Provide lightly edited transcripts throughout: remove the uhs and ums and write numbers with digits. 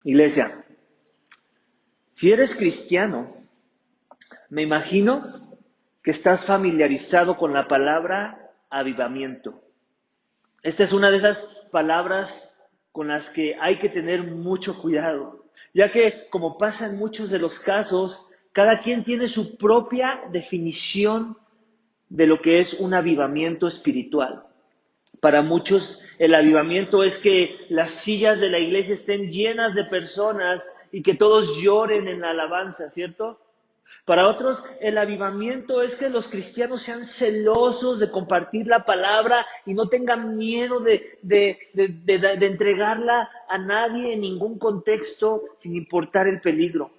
Iglesia, si eres cristiano, me imagino que estás familiarizado con la palabra avivamiento. Esta es una de esas palabras con las que hay que tener mucho cuidado, ya que, como pasa en muchos de los casos, cada quien tiene su propia definición de lo que es un avivamiento espiritual. Para muchos el avivamiento es que las sillas de la iglesia estén llenas de personas y que todos lloren en la alabanza, ¿cierto? Para otros el avivamiento es que los cristianos sean celosos de compartir la palabra y no tengan miedo de entregarla a nadie en ningún contexto sin importar el peligro.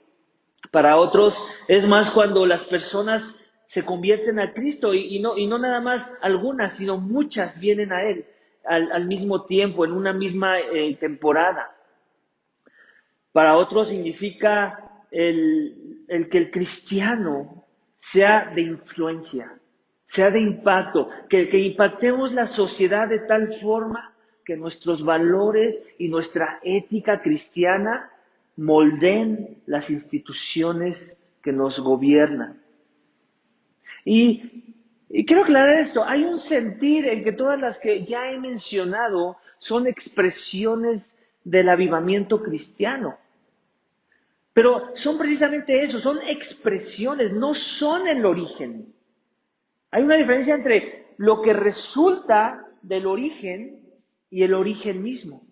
Para otros es más cuando las personas se convierten a Cristo y no nada más algunas, sino muchas vienen a Él al mismo tiempo, en una misma temporada. Para otros significa el que el cristiano sea de influencia, sea de impacto, que impactemos la sociedad de tal forma que nuestros valores y nuestra ética cristiana moldeen las instituciones que nos gobiernan. Y quiero aclarar esto, hay un sentir en que todas las que ya he mencionado son expresiones del avivamiento cristiano. Pero son precisamente eso, son expresiones, no son el origen. Hay una diferencia entre lo que resulta del origen y el origen mismo.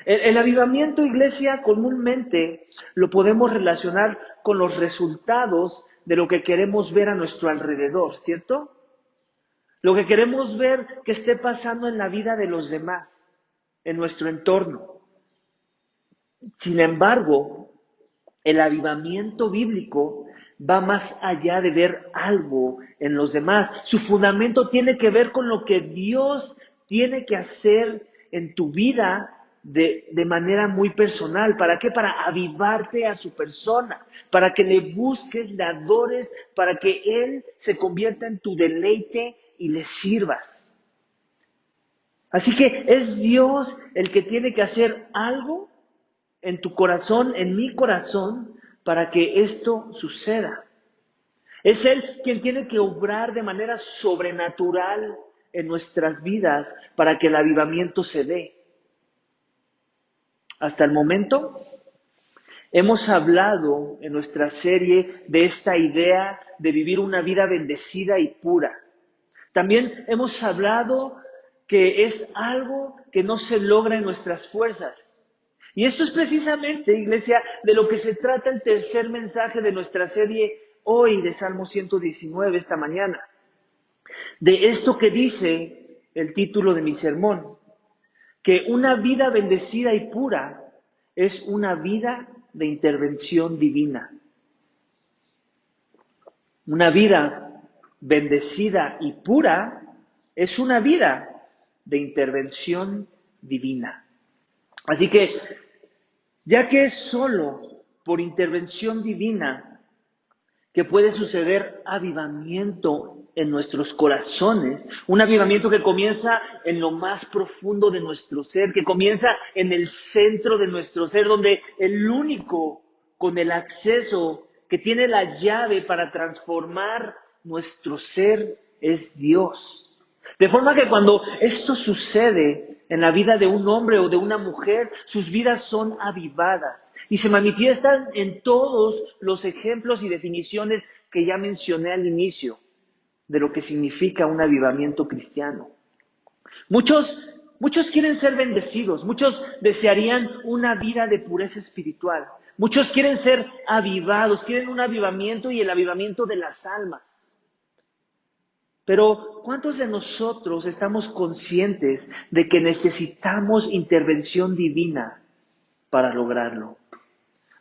El avivamiento, iglesia, comúnmente lo podemos relacionar con los resultados de lo que queremos ver a nuestro alrededor, ¿cierto? Lo que queremos ver que esté pasando en la vida de los demás, en nuestro entorno. Sin embargo, el avivamiento bíblico va más allá de ver algo en los demás. Su fundamento tiene que ver con lo que Dios tiene que hacer en tu vida de manera muy personal. ¿Para qué? Para avivarte a su persona, para que le busques, le adores, para que Él se convierta en tu deleite y le sirvas. Así que es Dios el que tiene que hacer algo en tu corazón, en mi corazón, para que esto suceda. Es Él quien tiene que obrar de manera sobrenatural en nuestras vidas para que el avivamiento se dé. Hasta el momento hemos hablado en nuestra serie de esta idea de vivir una vida bendecida y pura. También hemos hablado que es algo que no se logra en nuestras fuerzas. Y esto es precisamente, iglesia, de lo que se trata el tercer mensaje de nuestra serie hoy de Salmo 119, esta mañana. De esto que dice el título de mi sermón, que una vida bendecida y pura es una vida de intervención divina. Una vida bendecida y pura es una vida de intervención divina. Así que, ya que es solo por intervención divina que puede suceder avivamiento en nuestros corazones, un avivamiento que comienza en lo más profundo de nuestro ser, que comienza en el centro de nuestro ser, donde el único con el acceso que tiene la llave para transformar nuestro ser es Dios. De forma que cuando esto sucede en la vida de un hombre o de una mujer, sus vidas son avivadas y se manifiestan en todos los ejemplos y definiciones que ya mencioné al inicio de lo que significa un avivamiento cristiano. Muchos quieren ser bendecidos, muchos desearían una vida de pureza espiritual, muchos quieren ser avivados, quieren un avivamiento y el avivamiento de las almas. Pero ¿cuántos de nosotros estamos conscientes de que necesitamos intervención divina para lograrlo?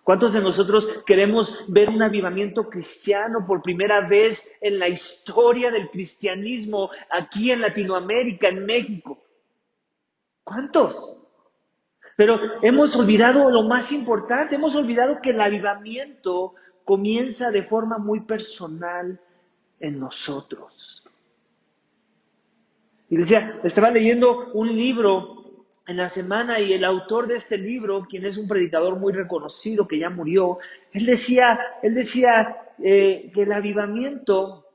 ¿Cuántos de nosotros queremos ver un avivamiento cristiano por primera vez en la historia del cristianismo aquí en Latinoamérica, en México? ¿Cuántos? Pero hemos olvidado lo más importante, hemos olvidado que el avivamiento comienza de forma muy personal en nosotros. Iglesia, estaba leyendo un libro en la semana y el autor de este libro, quien es un predicador muy reconocido que ya murió, él decía que el avivamiento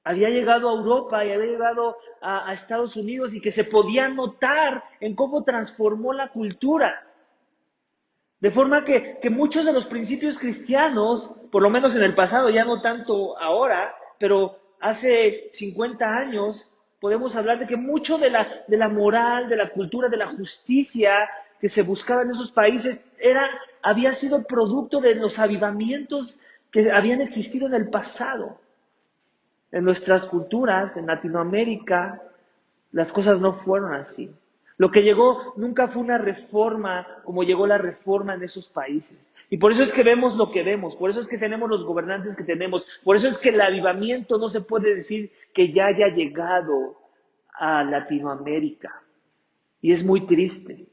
había llegado a Europa y había llegado a Estados Unidos y que se podía notar en cómo transformó la cultura. De forma que muchos de los principios cristianos, por lo menos en el pasado, ya no tanto ahora, pero hace 50 años, podemos hablar de que mucho de la moral, de la cultura, de la justicia que se buscaba en esos países, había sido producto de los avivamientos que habían existido en el pasado. En nuestras culturas, en Latinoamérica, las cosas no fueron así. Lo que llegó nunca fue una reforma como llegó la reforma en esos países. Y por eso es que vemos lo que vemos, por eso es que tenemos los gobernantes que tenemos, por eso es que el avivamiento no se puede decir que ya haya llegado a Latinoamérica. Y es muy triste.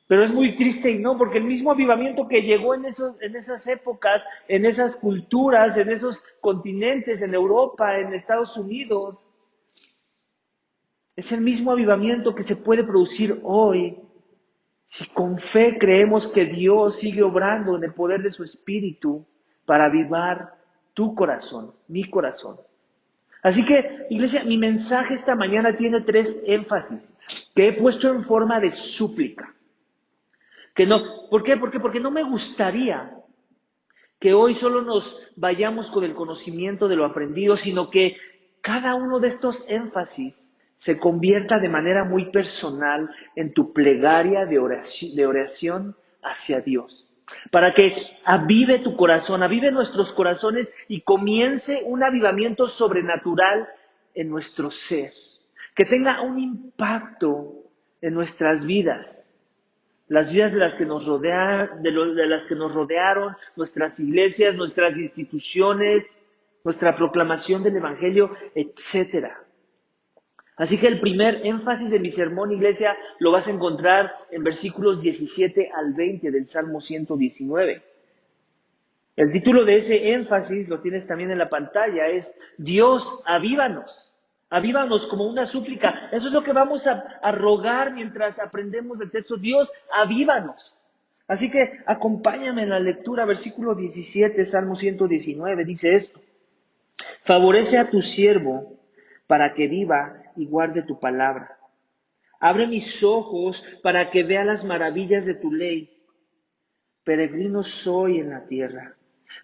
Pero es muy triste y no, porque el mismo avivamiento que llegó en esas épocas, en esas culturas, en esos continentes, en Europa, en Estados Unidos, es el mismo avivamiento que se puede producir hoy si con fe creemos que Dios sigue obrando en el poder de su Espíritu para avivar tu corazón, mi corazón. Así que, iglesia, mi mensaje esta mañana tiene 3 énfasis que he puesto en forma de súplica. Que no, ¿por qué? Porque no me gustaría que hoy solo nos vayamos con el conocimiento de lo aprendido, sino que cada uno de estos énfasis se convierta de manera muy personal en tu plegaria de oración hacia Dios. Para que avive tu corazón, avive nuestros corazones y comience un avivamiento sobrenatural en nuestro ser. Que tenga un impacto en nuestras vidas. Las vidas de las que nos rodean, de las que nos rodearon, nuestras iglesias, nuestras instituciones, nuestra proclamación del Evangelio, etcétera. Así que el primer énfasis de mi sermón, iglesia, lo vas a encontrar en versículos 17 al 20 del Salmo 119. El título de ese énfasis, lo tienes también en la pantalla, es Dios, avívanos. Avívanos como una súplica. Eso es lo que vamos a rogar mientras aprendemos el texto. Dios, avívanos. Así que acompáñame en la lectura, versículo 17, Salmo 119, dice esto. Favorece a tu siervo para que viva y guarde tu palabra. Abre mis ojos para que vea las maravillas de tu ley. Peregrino soy en la tierra.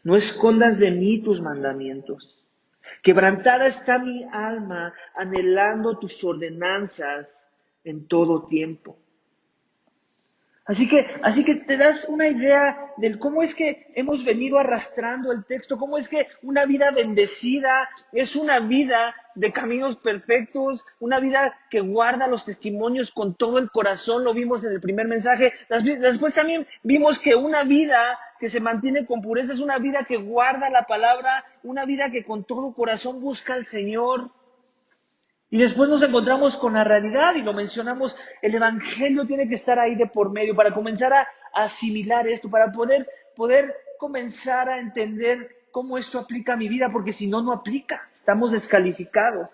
No escondas de mí tus mandamientos. Quebrantada está mi alma, anhelando tus ordenanzas en todo tiempo. Así que te das una idea de cómo es que hemos venido arrastrando el texto, cómo es que una vida bendecida es una vida de caminos perfectos, una vida que guarda los testimonios con todo el corazón, lo vimos en el primer mensaje. Después también vimos que una vida que se mantiene con pureza es una vida que guarda la palabra, una vida que con todo corazón busca al Señor. Y después nos encontramos con la realidad y lo mencionamos, el Evangelio tiene que estar ahí de por medio para comenzar a asimilar esto, para poder comenzar a entender cómo esto aplica a mi vida, porque si no, no aplica, estamos descalificados.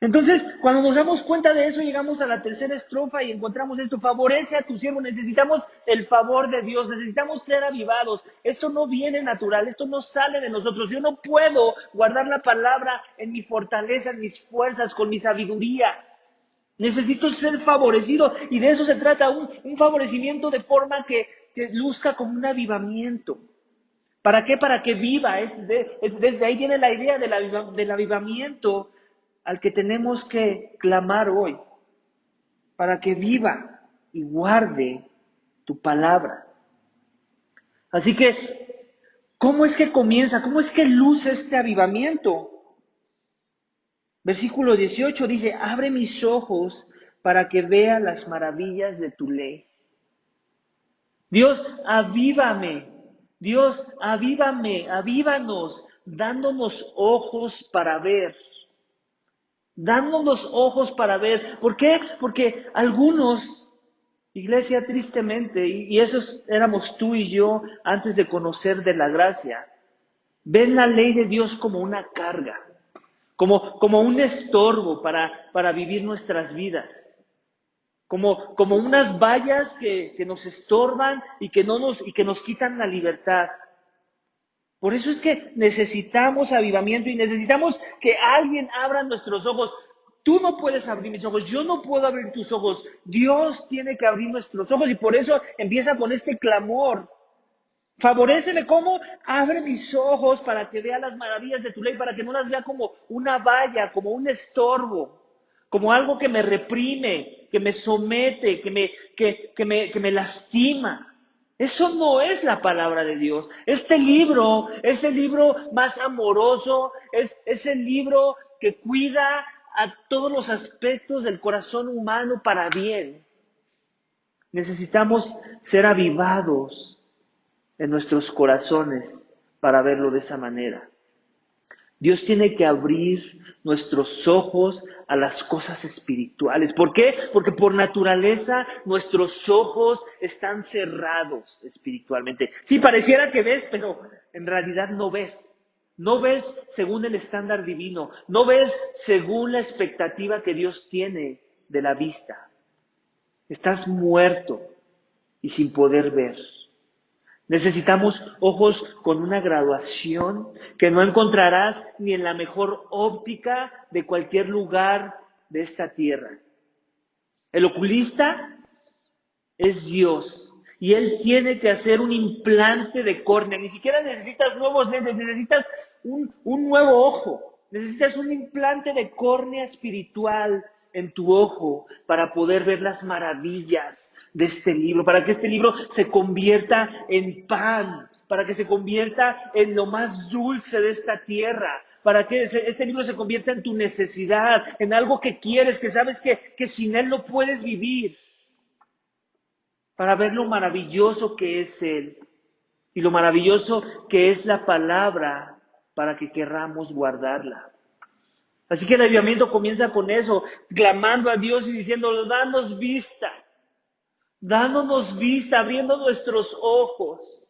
Entonces, cuando nos damos cuenta de eso, llegamos a la tercera estrofa y encontramos esto, favorece a tu siervo, necesitamos el favor de Dios, necesitamos ser avivados, esto no viene natural, esto no sale de nosotros, yo no puedo guardar la palabra en mi fortaleza, en mis fuerzas, con mi sabiduría, necesito ser favorecido y de eso se trata, un favorecimiento de forma que luzca como un avivamiento. ¿Para qué? Para que viva, desde ahí viene la idea del avivamiento al que tenemos que clamar hoy, para que viva y guarde tu palabra. Así que, ¿cómo es que comienza? ¿Cómo es que luce este avivamiento? Versículo 18 dice, abre mis ojos para que vea las maravillas de tu ley. Dios, avívame. Dios, avívame, avívanos, dándonos ojos para ver. Dándonos ojos para ver. ¿Por qué? Porque algunos, iglesia, tristemente, y esos éramos tú y yo antes de conocer de la gracia, ven la ley de Dios como una carga, como un estorbo para vivir nuestras vidas. como unas vallas que nos estorban y que nos quitan la libertad. Por eso es que necesitamos avivamiento y necesitamos que alguien abra nuestros ojos. Tú no puedes abrir mis ojos, yo no puedo abrir tus ojos. Dios tiene que abrir nuestros ojos y por eso empieza con este clamor. Favoréceme, ¿cómo? Abre mis ojos para que vea las maravillas de tu ley, para que no las vea como una valla, como un estorbo, como algo que me reprime, que me somete, que me lastima. Eso no es la palabra de Dios. Este libro es el libro más amoroso, es el libro que cuida a todos los aspectos del corazón humano para bien. Necesitamos ser avivados en nuestros corazones para verlo de esa manera. Dios tiene que abrir nuestros ojos a las cosas espirituales. ¿Por qué? Porque por naturaleza nuestros ojos están cerrados espiritualmente. Sí, pareciera que ves, pero en realidad no ves. No ves según el estándar divino. No ves según la expectativa que Dios tiene de la vista. Estás muerto y sin poder ver. Necesitamos ojos con una graduación que no encontrarás ni en la mejor óptica de cualquier lugar de esta tierra. El oculista es Dios y Él tiene que hacer un implante de córnea. Ni siquiera necesitas nuevos lentes, necesitas un nuevo ojo. Necesitas un implante de córnea espiritual en tu ojo para poder ver las maravillas de este libro, para que este libro se convierta en pan, para que se convierta en lo más dulce de esta tierra, para que este libro se convierta en tu necesidad, en algo que quieres, que sabes que sin él no puedes vivir, para ver lo maravilloso que es él y lo maravilloso que es la palabra para que querramos guardarla. Así que el avivamiento comienza con eso, clamando a Dios y diciendo, danos vista, dándonos vista, abriendo nuestros ojos.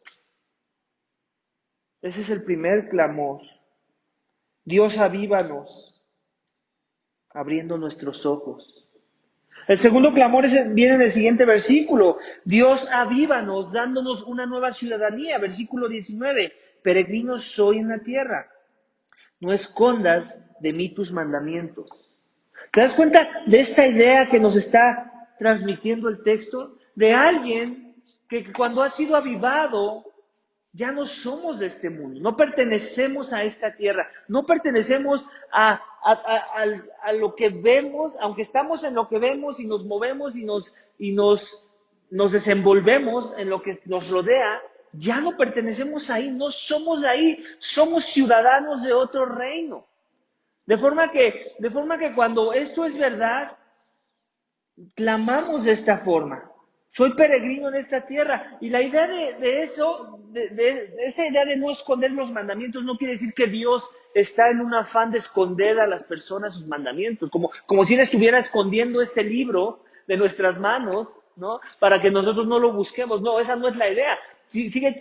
Ese es el primer clamor. Dios, avívanos, abriendo nuestros ojos. El segundo clamor viene en el siguiente versículo. Dios, avívanos, dándonos una nueva ciudadanía. Versículo 19. Peregrinos soy en la tierra. No escondas de mí tus mandamientos. ¿Te das cuenta de esta idea que nos está transmitiendo el texto? De alguien que cuando ha sido avivado, ya no somos de este mundo, no pertenecemos a esta tierra, no pertenecemos a lo que vemos, aunque estamos en lo que vemos y nos movemos y nos desenvolvemos en lo que nos rodea, ya no pertenecemos ahí, no somos de ahí, somos ciudadanos de otro reino. De forma que cuando esto es verdad, clamamos de esta forma. Soy peregrino en esta tierra. Y la idea de eso, de esta idea de no esconder los mandamientos, no quiere decir que Dios está en un afán de esconder a las personas sus mandamientos, como si Él estuviera escondiendo este libro de nuestras manos, ¿no? Para que nosotros no lo busquemos. No, esa no es la idea. Sigue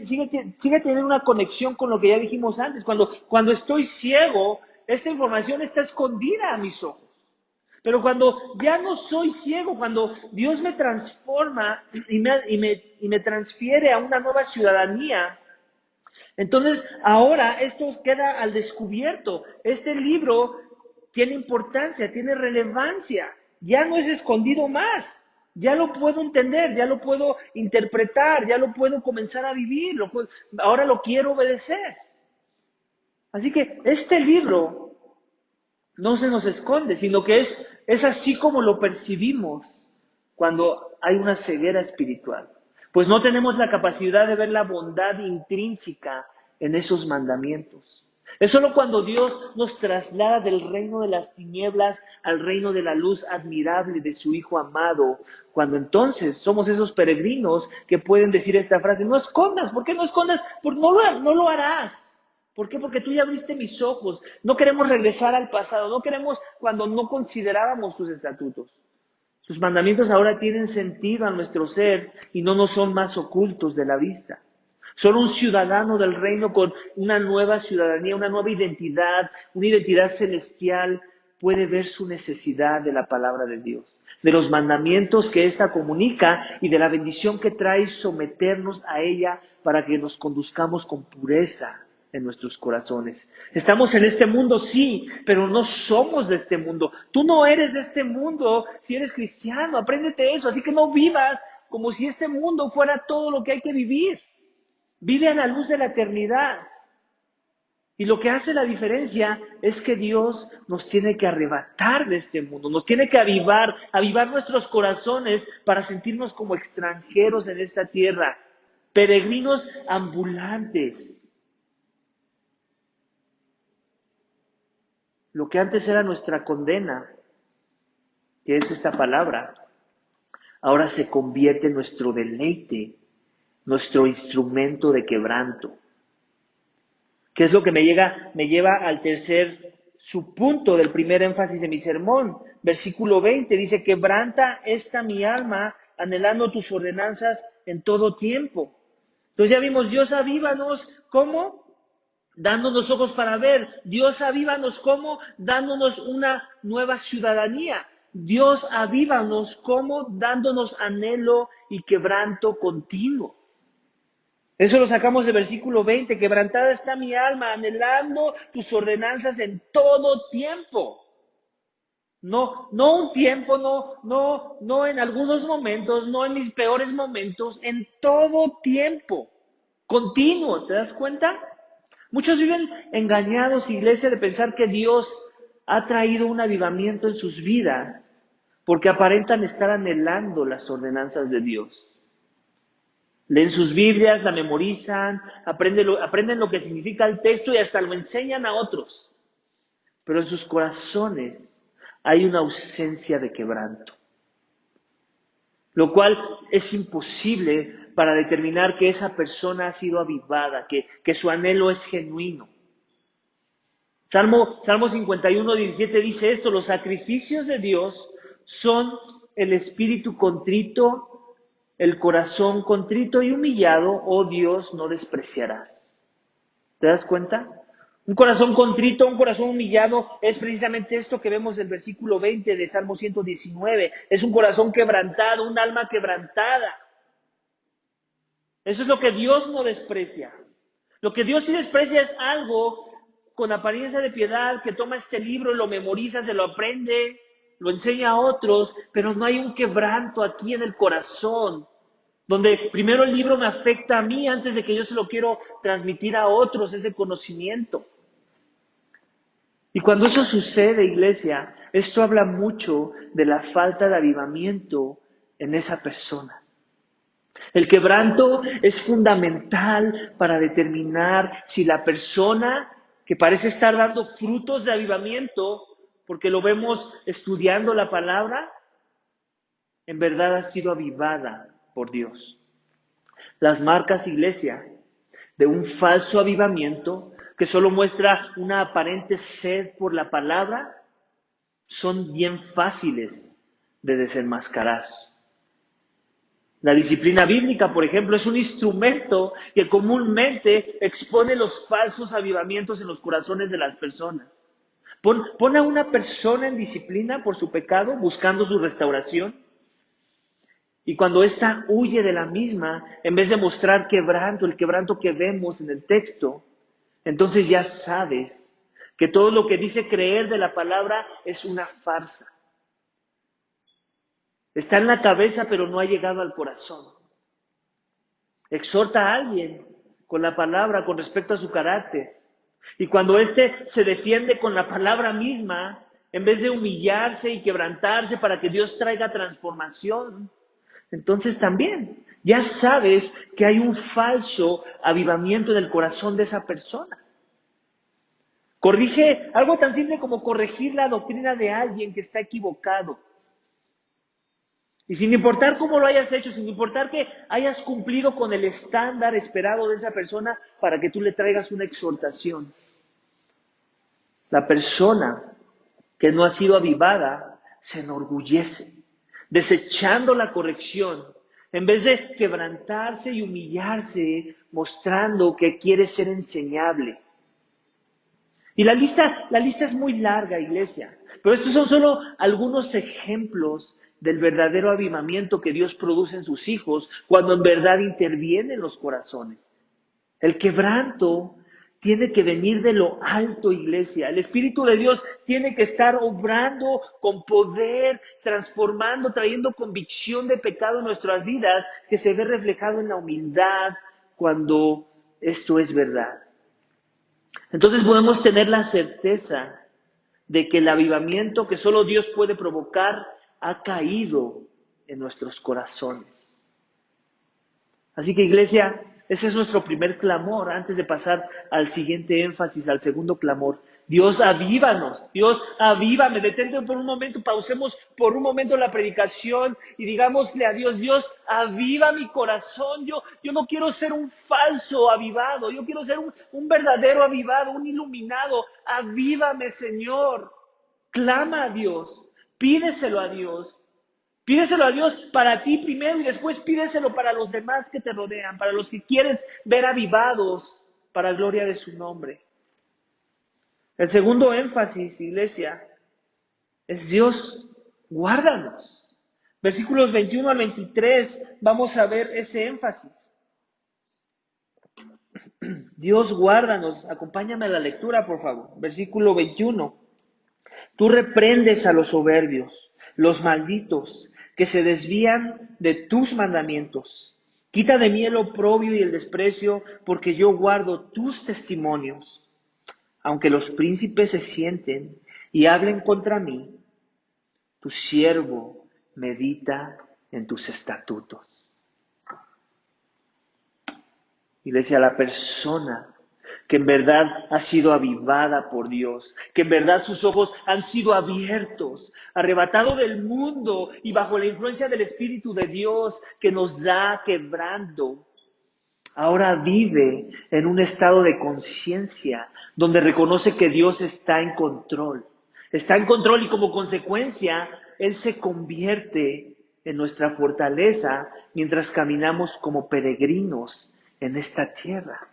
teniendo una conexión con lo que ya dijimos antes. Cuando estoy ciego, esta información está escondida a mis ojos. Pero cuando ya no soy ciego, cuando Dios me transforma y me transfiere a una nueva ciudadanía, entonces ahora esto queda al descubierto. Este libro tiene importancia, tiene relevancia, ya no es escondido más. Ya lo puedo entender, ya lo puedo interpretar, ya lo puedo comenzar a vivir, ahora lo quiero obedecer. Así que este libro no se nos esconde, sino que es así como lo percibimos cuando hay una ceguera espiritual. Pues no tenemos la capacidad de ver la bondad intrínseca en esos mandamientos. Es solo cuando Dios nos traslada del reino de las tinieblas al reino de la luz admirable de su Hijo amado, cuando entonces somos esos peregrinos que pueden decir esta frase, no escondas, ¿por qué no escondas? Porque no lo harás. ¿Por qué? Porque tú ya abriste mis ojos. No queremos regresar al pasado. No queremos cuando no considerábamos tus estatutos. Sus mandamientos ahora tienen sentido a nuestro ser y no nos son más ocultos de la vista. Solo un ciudadano del reino con una nueva ciudadanía, una nueva identidad, una identidad celestial, puede ver su necesidad de la palabra de Dios. de los mandamientos que ésta comunica y de la bendición que trae someternos a ella para que nos conduzcamos con pureza en nuestros corazones. Estamos en este mundo, sí, pero no somos de este mundo. Tú no eres de este mundo si eres cristiano, apréndete eso. Así que no vivas como si este mundo fuera todo lo que hay que vivir. Vive a la luz de la eternidad. Y lo que hace la diferencia es que Dios nos tiene que arrebatar de este mundo, nos tiene que avivar nuestros corazones para sentirnos como extranjeros en esta tierra, peregrinos ambulantes. Lo que antes era nuestra condena, que es esta palabra, ahora se convierte en nuestro deleite, nuestro instrumento de quebranto. ¿Qué es lo que me lleva al tercer subpunto del primer énfasis de mi sermón? Versículo 20 dice, quebranta esta mi alma, anhelando tus ordenanzas en todo tiempo. Entonces ya vimos, Dios avívanos, ¿cómo? Dándonos ojos para ver. Dios avívanos, ¿cómo? Dándonos una nueva ciudadanía. Dios avívanos, ¿cómo? Dándonos anhelo y quebranto continuo. Eso lo sacamos del versículo 20, quebrantada está mi alma, anhelando tus ordenanzas en todo tiempo. No un tiempo, no en algunos momentos, no en mis peores momentos, en todo tiempo. Continuo, ¿te das cuenta? Muchos viven engañados, iglesia, de pensar que Dios ha traído un avivamiento en sus vidas porque aparentan estar anhelando las ordenanzas de Dios. Leen sus Biblias, la memorizan, aprenden lo que significa el texto y hasta lo enseñan a otros. Pero en sus corazones hay una ausencia de quebranto, lo cual es imposible para determinar que esa persona ha sido avivada, que su anhelo es genuino. Salmo 51, 17 dice esto, los sacrificios de Dios son el espíritu contrito, el corazón contrito y humillado, oh Dios, no despreciarás. ¿Te das cuenta? Un corazón contrito, un corazón humillado, es precisamente esto que vemos en el versículo 20 de Salmo 119. Es un corazón quebrantado, un alma quebrantada. Eso es lo que Dios no desprecia. Lo que Dios sí desprecia es algo con apariencia de piedad, que toma este libro, lo memoriza, se lo aprende, lo enseña a otros, pero no hay un quebranto aquí en el corazón, donde primero el libro me afecta a mí antes de que yo se lo quiero transmitir a otros, ese conocimiento. Y cuando eso sucede, iglesia, esto habla mucho de la falta de avivamiento en esa persona. El quebranto es fundamental para determinar si la persona que parece estar dando frutos de avivamiento, porque lo vemos estudiando la palabra, en verdad ha sido avivada por Dios. Las marcas, iglesia, de un falso avivamiento que solo muestra una aparente sed por la palabra, son bien fáciles de desenmascarar. La disciplina bíblica, por ejemplo, es un instrumento que comúnmente expone los falsos avivamientos en los corazones de las personas. Pon a una persona en disciplina por su pecado, buscando su restauración, y cuando ésta huye de la misma, en vez de mostrar quebranto, el quebranto que vemos en el texto, entonces ya sabes que todo lo que dice creer de la palabra es una farsa. Está en la cabeza, pero no ha llegado al corazón. Exhorta a alguien con la palabra con respecto a su carácter. Y cuando éste se defiende con la palabra misma, en vez de humillarse y quebrantarse para que Dios traiga transformación, entonces también ya sabes que hay un falso avivamiento en el corazón de esa persona. Corrige algo tan simple como corregir la doctrina de alguien que está equivocado. Y sin importar cómo lo hayas hecho, sin importar que hayas cumplido con el estándar esperado de esa persona para que tú le traigas una exhortación. La persona que no ha sido avivada se enorgullece, desechando la corrección, en vez de quebrantarse y humillarse, mostrando que quiere ser enseñable. Y la lista es muy larga, iglesia, pero estos son solo algunos ejemplos del verdadero avivamiento que Dios produce en sus hijos cuando en verdad interviene en los corazones. El quebranto tiene que venir de lo alto, iglesia. El Espíritu de Dios tiene que estar obrando con poder, transformando, trayendo convicción de pecado en nuestras vidas, que se ve reflejado en la humildad cuando esto es verdad. Entonces podemos tener la certeza de que el avivamiento que solo Dios puede provocar ha caído en nuestros corazones. Así que, iglesia, ese es nuestro primer clamor antes de pasar al siguiente énfasis, al segundo clamor. Dios, avívanos. Dios, avívame. Detente por un momento, pausemos por un momento la predicación y digámosle a Dios, Dios, aviva mi corazón. Yo no quiero ser un falso avivado. Yo quiero ser un verdadero avivado, un iluminado. Avívame, Señor. Clama a Dios. Pídeselo a Dios. Pídeselo a Dios para ti primero y después pídeselo para los demás que te rodean, para los que quieres ver avivados para la gloria de su nombre. El segundo énfasis, iglesia, es Dios, guárdanos. Versículos 21 al 23, vamos a ver ese énfasis. Dios, guárdanos. Acompáñame a la lectura, por favor. Versículo 21. Tú reprendes a los soberbios, los malditos, que se desvían de tus mandamientos. Quita de mí el oprobio y el desprecio, porque yo guardo tus testimonios. Aunque los príncipes se sienten y hablen contra mí, tu siervo medita en tus estatutos. Iglesia, la persona que en verdad ha sido avivada por Dios, que en verdad sus ojos han sido abiertos, arrebatado del mundo y bajo la influencia del Espíritu de Dios que nos da quebrando, ahora vive en un estado de conciencia donde reconoce que Dios está en control. Está en control y como consecuencia, Él se convierte en nuestra fortaleza mientras caminamos como peregrinos en esta tierra.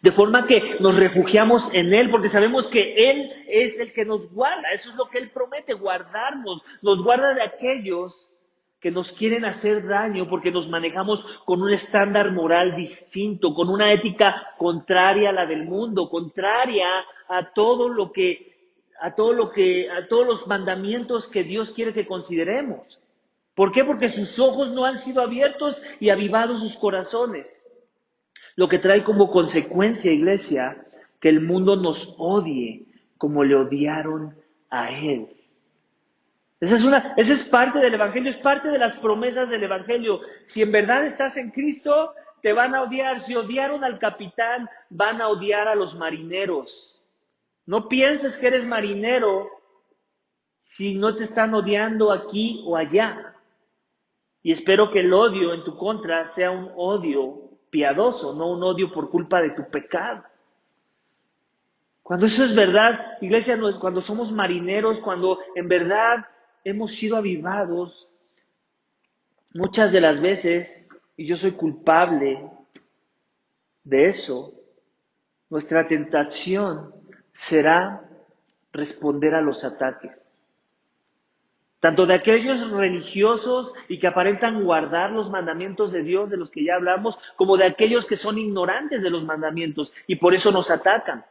De forma que nos refugiamos en Él porque sabemos que Él es el que nos guarda. Eso es lo que Él promete, guardarnos. Nos guarda de aquellos que nos quieren hacer daño porque nos manejamos con un estándar moral distinto, con una ética contraria a la del mundo, contraria a todos los mandamientos que Dios quiere que consideremos. ¿Por qué? Porque sus ojos no han sido abiertos y avivados sus corazones. Lo que trae como consecuencia, iglesia, que el mundo nos odie como le odiaron a Él. Esa es parte del Evangelio, es parte de las promesas del Evangelio. Si en verdad estás en Cristo, te van a odiar. Si odiaron al capitán, van a odiar a los marineros. No pienses que eres marinero si no te están odiando aquí o allá. Y espero que el odio en tu contra sea un odio piadoso, no un odio por culpa de tu pecado. Cuando eso es verdad, iglesia, cuando somos marineros, cuando en verdad hemos sido avivados, muchas de las veces, y yo soy culpable de eso, nuestra tentación será responder a los ataques. Tanto de aquellos religiosos y que aparentan guardar los mandamientos de Dios, de los que ya hablamos, como de aquellos que son ignorantes de los mandamientos y por eso nos atacan.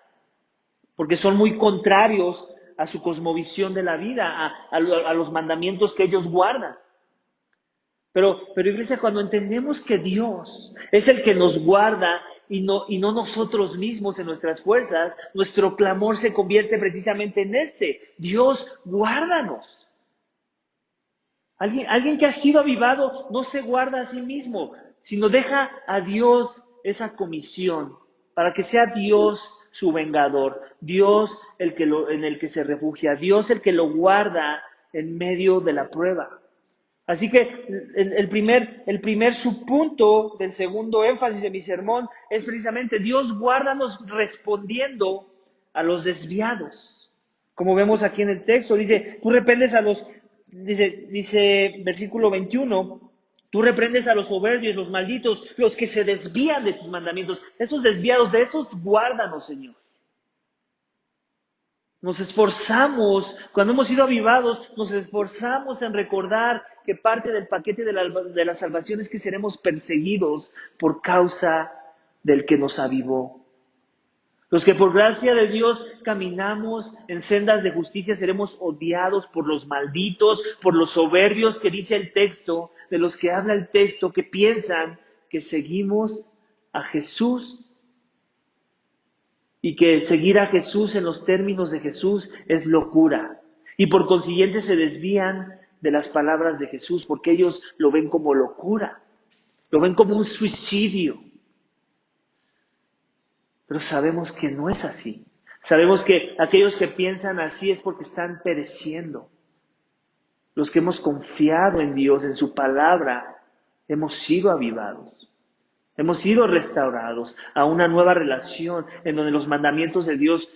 Porque son muy contrarios a su cosmovisión de la vida, a los mandamientos que ellos guardan. Pero iglesia, cuando entendemos que Dios es el que nos guarda y no nosotros mismos en nuestras fuerzas, nuestro clamor se convierte precisamente en este: Dios, guárdanos. Alguien que ha sido avivado no se guarda a sí mismo, sino deja a Dios esa comisión para que sea Dios su vengador, Dios en el que se refugia, Dios el que lo guarda en medio de la prueba. Así que el primer subpunto del segundo énfasis de mi sermón es precisamente: Dios, guárdanos respondiendo a los desviados. Como vemos aquí en el texto, dice, tú reprendes a los... Dice versículo 21, tú reprendes a los soberbios, los malditos, los que se desvían de tus mandamientos. Esos desviados, de esos guárdanos, Señor. Nos esforzamos, cuando hemos sido avivados, nos esforzamos en recordar que parte del paquete de la salvación es que seremos perseguidos por causa del que nos avivó. Los que por gracia de Dios caminamos en sendas de justicia seremos odiados por los malditos, por los soberbios que dice el texto, de los que habla el texto, que piensan que seguimos a Jesús y que seguir a Jesús en los términos de Jesús es locura. Y por consiguiente se desvían de las palabras de Jesús porque ellos lo ven como locura, lo ven como un suicidio. Pero sabemos que no es así. Sabemos que aquellos que piensan así es porque están pereciendo. Los que hemos confiado en Dios, en su palabra, hemos sido avivados. Hemos sido restaurados a una nueva relación en donde los mandamientos de Dios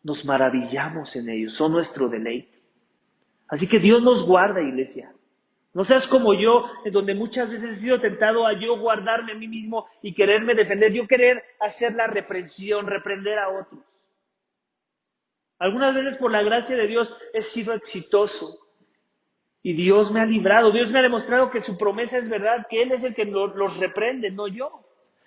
nos maravillamos en ellos, son nuestro deleite. Así que Dios nos guarda, iglesia. No seas como yo, en donde muchas veces he sido tentado a yo guardarme a mí mismo y quererme defender, yo querer hacer la reprensión, reprender a otros. Algunas veces por la gracia de Dios he sido exitoso y Dios me ha librado. Dios me ha demostrado que su promesa es verdad, que Él es el que los reprende, no yo.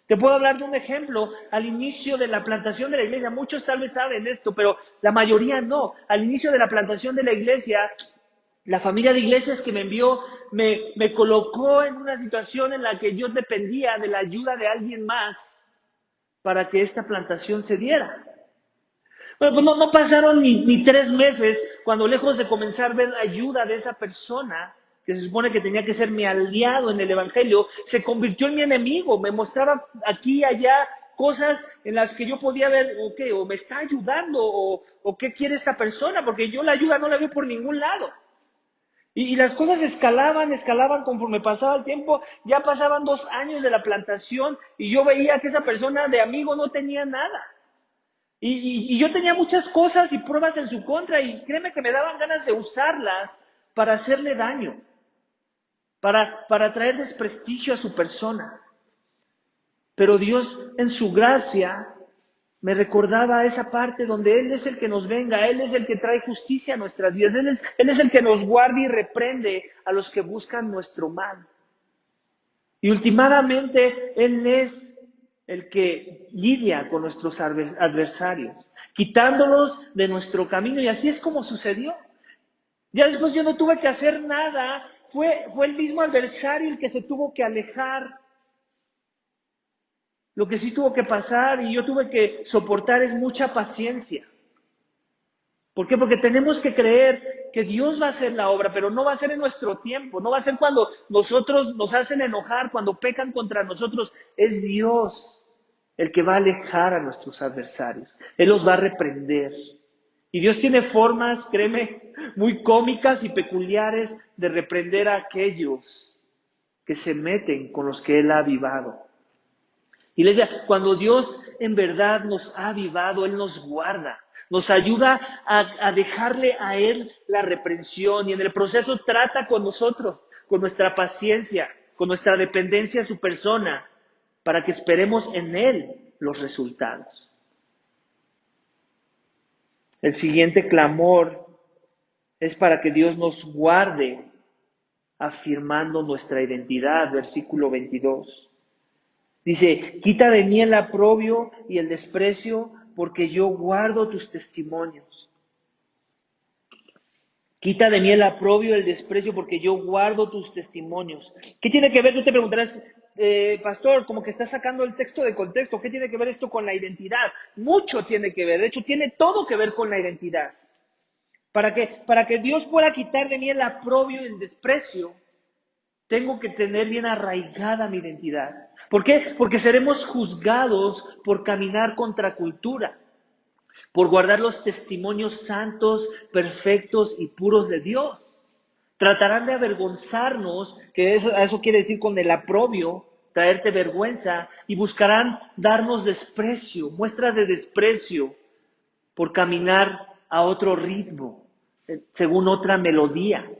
Te puedo hablar de un ejemplo. Al inicio de la plantación de la iglesia, muchos tal vez saben esto, pero la mayoría no. Al inicio de la plantación de la iglesia, la familia de iglesias que me envió me colocó en una situación en la que yo dependía de la ayuda de alguien más para que esta plantación se diera. Bueno, pues no pasaron ni 3 meses cuando lejos de comenzar a ver la ayuda de esa persona, que se supone que tenía que ser mi aliado en el evangelio, se convirtió en mi enemigo, me mostraba aquí y allá cosas en las que yo podía ver, o me está ayudando, o qué quiere esta persona, porque yo la ayuda no la veo por ningún lado. Y las cosas escalaban conforme pasaba el tiempo, ya pasaban 2 años de la plantación y yo veía que esa persona de amigo no tenía nada. Y yo tenía muchas cosas y pruebas en su contra y créeme que me daban ganas de usarlas para hacerle daño, para traer desprestigio a su persona. Pero Dios en su gracia me recordaba esa parte donde Él es el que nos venga, Él es el que trae justicia a nuestras vidas, Él es el que nos guarda y reprende a los que buscan nuestro mal. Y últimamente Él es el que lidia con nuestros adversarios, quitándolos de nuestro camino. Y así es como sucedió. Ya después yo no tuve que hacer nada, fue el mismo adversario el que se tuvo que alejar. Lo que sí tuvo que pasar y yo tuve que soportar es mucha paciencia. ¿Por qué? Porque tenemos que creer que Dios va a hacer la obra, pero no va a ser en nuestro tiempo, no va a ser cuando nosotros nos hacen enojar, cuando pecan contra nosotros. Es Dios el que va a alejar a nuestros adversarios. Él los va a reprender. Y Dios tiene formas, créeme, muy cómicas y peculiares de reprender a aquellos que se meten con los que Él ha avivado. Iglesia, cuando Dios en verdad nos ha avivado, Él nos guarda, nos ayuda a dejarle a Él la reprensión y en el proceso trata con nosotros, con nuestra paciencia, con nuestra dependencia a su persona, para que esperemos en Él los resultados. El siguiente clamor es para que Dios nos guarde afirmando nuestra identidad, versículo 22. Dice, quita de mí el oprobio y el desprecio, porque yo guardo tus testimonios. Quita de mí el oprobio y el desprecio, porque yo guardo tus testimonios. ¿Qué tiene que ver? Tú te preguntarás, pastor, como que estás sacando el texto de contexto. ¿Qué tiene que ver esto con la identidad? Mucho tiene que ver. De hecho, tiene todo que ver con la identidad. Para que Dios pueda quitar de mí el oprobio y el desprecio, tengo que tener bien arraigada mi identidad. ¿Por qué? Porque seremos juzgados por caminar contra cultura, por guardar los testimonios santos, perfectos y puros de Dios. Tratarán de avergonzarnos, que eso quiere decir con el oprobio, traerte vergüenza, y buscarán darnos desprecio, muestras de desprecio, por caminar a otro ritmo, según otra melodía.